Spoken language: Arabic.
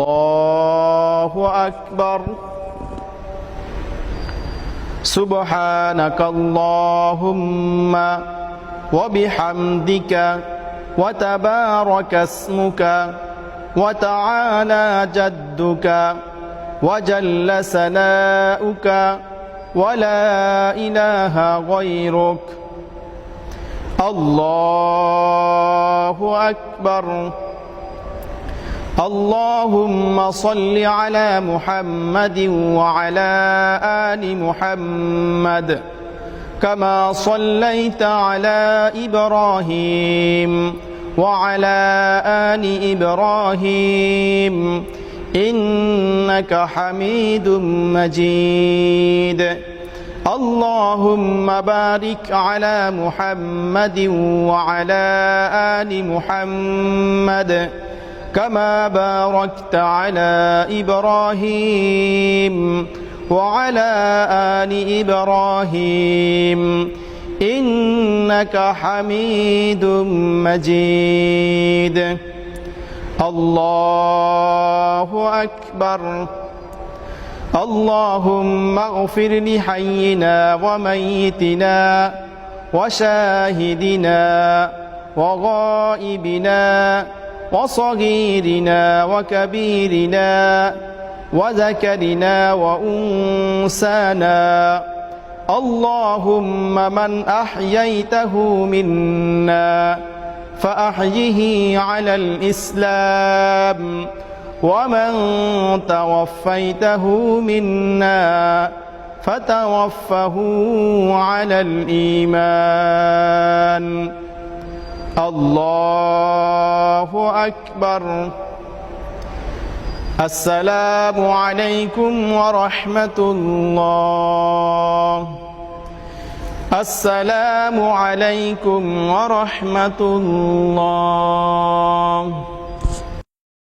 الله أكبر سبحانك اللهم وبحمدك وتبارك اسمك وتعالى جدك وجل ثناؤك ولا إله غيرك الله أكبر اللهم صل على محمد وعلى آل محمد كما صليت على إبراهيم وعلى آل إبراهيم إنك حميد مجيد اللهم بارك على محمد وعلى آل محمد كما باركت على إبراهيم وعلى آل إبراهيم إنك حميد مجيد الله أكبر اللهم اغفر لحينا وميتنا وشاهدنا وغائبنا وصغيرنا وكبيرنا وذكرنا وأنسانا اللهم من أحييته منا فأحيه على الإسلام ومن توفيته منا فتوفه على الإيمان الله أكبر السلام عليكم ورحمة الله السلام عليكم ورحمة الله